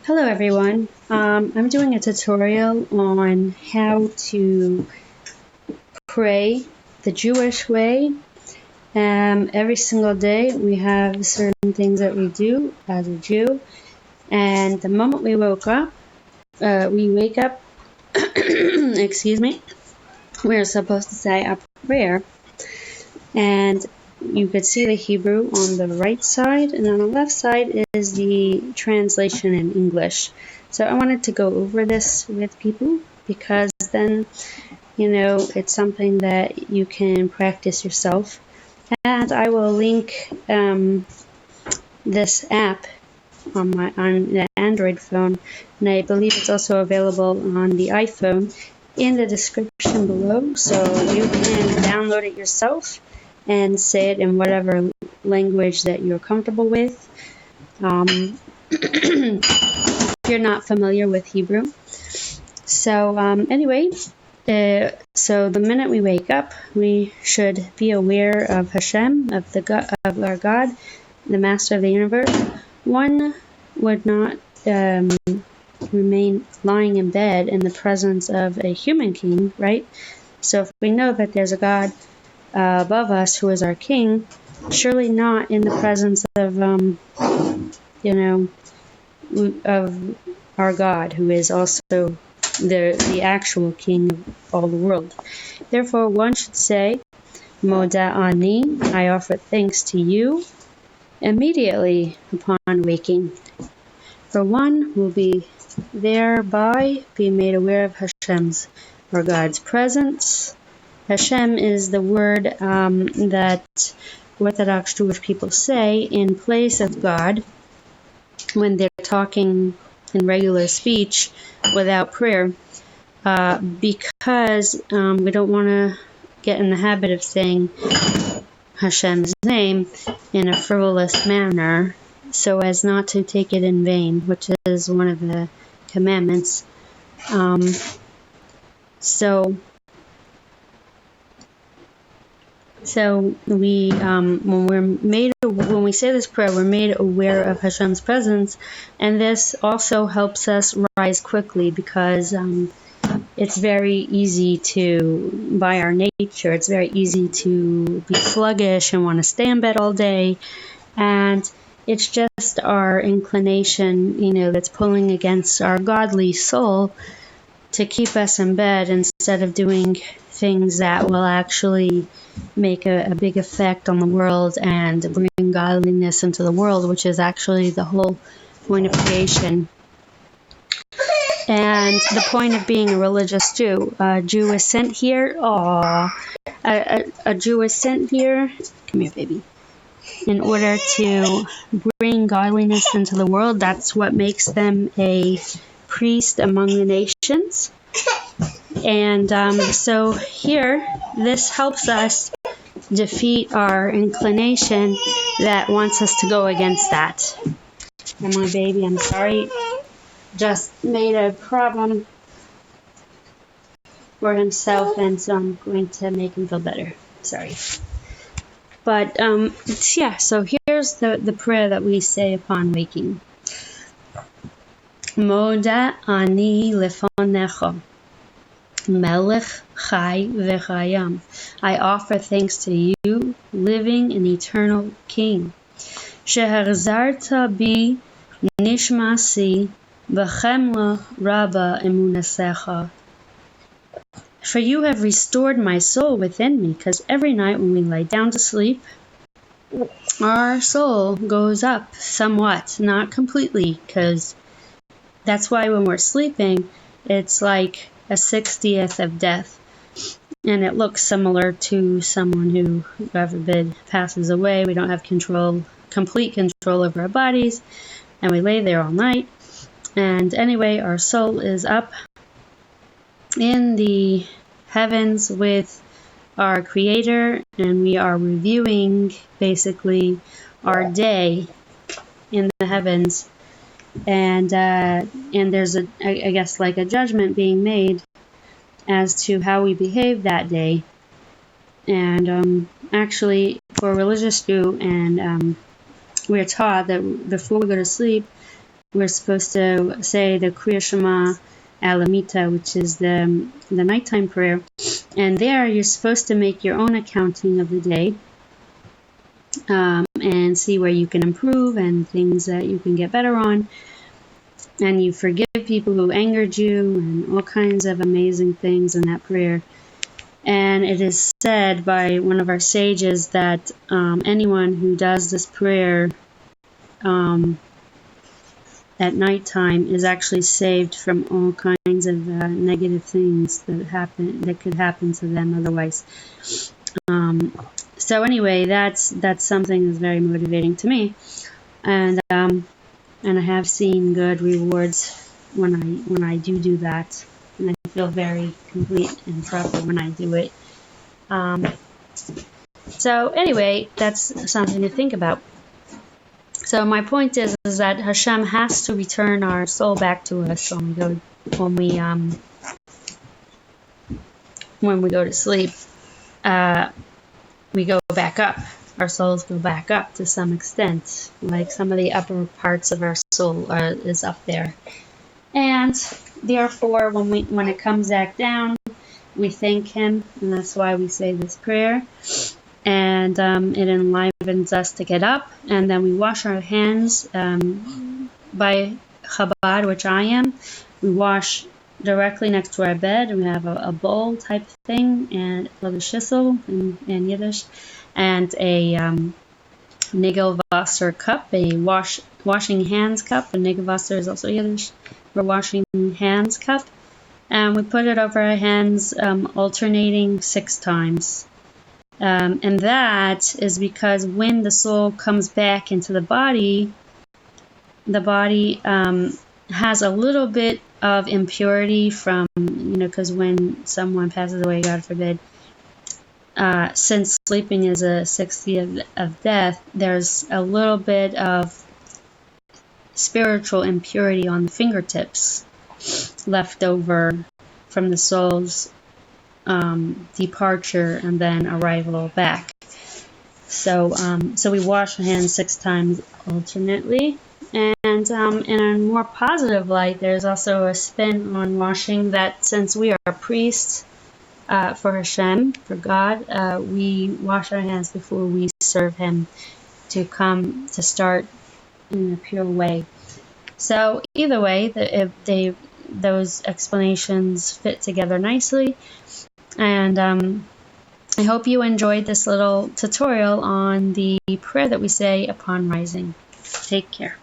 Hello everyone. I'm doing a tutorial on how to pray the Jewish way. Every single day we have certain things that we do as a Jew, and the moment we wake up, excuse me, we're supposed to say a prayer, and you could see the Hebrew on the right side, and on the left side is the translation in English. So I wanted to go over this with people because then, it's something that you can practice yourself. And I will link this app on the Android phone, and I believe it's also available on the iPhone in the description below, so you can download it yourself and say it in whatever language that you're comfortable with. If you're not familiar with Hebrew. So anyway, so the minute we wake up, we should be aware of Hashem, of our God, the Master of the universe. One would not remain lying in bed in the presence of a human king, right? So if we know that there's a God above us who is our king, surely not in the presence of of our God, who is also the actual king of all the world. Therefore, one should say, Modeh Ani, I offer thanks to you, immediately upon waking. For one will be thereby be made aware of Hashem's or God's presence. Hashem is the word that Orthodox Jewish people say in place of God when they're talking in regular speech without prayer, because we don't want to get in the habit of saying Hashem's name in a frivolous manner so as not to take it in vain, which is one of the commandments. So we, when we say this prayer, we're made aware of Hashem's presence, and this also helps us rise quickly because it's very easy to, by our nature, it's very easy to be sluggish and want to stay in bed all day, and it's just our inclination, that's pulling against our godly soul to keep us in bed instead of doing things that will actually make a big effect on the world and bring godliness into the world, which is actually the whole point of creation. And the point of being a religious Jew. A Jew is sent here. A Jew is sent here. Come here, baby. In order to bring godliness into the world. That's what makes them a priest among the nations. And so here, this helps us defeat our inclination that wants us to go against that. And my baby, I'm sorry, just made a problem for himself, and so I'm going to make him feel better. Sorry. But, so here's the prayer that we say upon waking. Modeh Ani Lefanecha, Melech Vekayom. I offer thanks to you, living and eternal King. Shehechezarta Bi Nishmati, Bechemla, Raba Emunatecha. For you have restored my soul within me, because every night when we lie down to sleep, our soul goes up somewhat, not completely, because that's why when we're sleeping, it's like a 60th of death, and it looks similar to someone who, God forbid, passes away. We don't have complete control over our bodies, and we lay there all night. And anyway, our soul is up in the heavens with our Creator, and we are reviewing basically our day in the heavens. And there's I guess like a judgment being made as to how we behave that day. And actually, for a religious Jew, and we're taught that before we go to sleep, we're supposed to say the Kriya Shema Alamita, which is the nighttime prayer. And there you're supposed to make your own accounting of the day, and see where you can improve and things that you can get better on. And you forgive people who angered you and all kinds of amazing things in that prayer. And it is said by one of our sages that anyone who does this prayer at nighttime is actually saved from all kinds of negative things that could happen to them otherwise. So anyway, that's something that's very motivating to me, and I have seen good rewards when I do that, and I feel very complete and proper when I do it. So anyway, that's something to think about. So my point is that Hashem has to return our soul back to us when we go to sleep. We go back up. Our souls go back up to some extent, like some of the upper parts of our soul is up there. And therefore, when it comes back down, we thank Him, and that's why we say this prayer. And it enlivens us to get up, and then we wash our hands by Chabad, which I am. We wash directly next to our bed, and we have a bowl type thing, and called a shissel in Yiddish, and a Nigelwasser cup, a washing hands cup. A Nigelwasser is also Yiddish for washing hands cup. And we put it over our hands, alternating 6 times. And that is because when the soul comes back into the body has a little bit of impurity from, because when someone passes away, God forbid, since sleeping is a 60th of death, there's a little bit of spiritual impurity on the fingertips left over from the soul's departure and then arrival back. So we wash our hands 6 times alternately. And in a more positive light, there's also a spin on washing that since we are priests for Hashem, for God, we wash our hands before we serve Him to start in a pure way. So either way, those explanations fit together nicely. And I hope you enjoyed this little tutorial on the prayer that we say upon rising. Take care.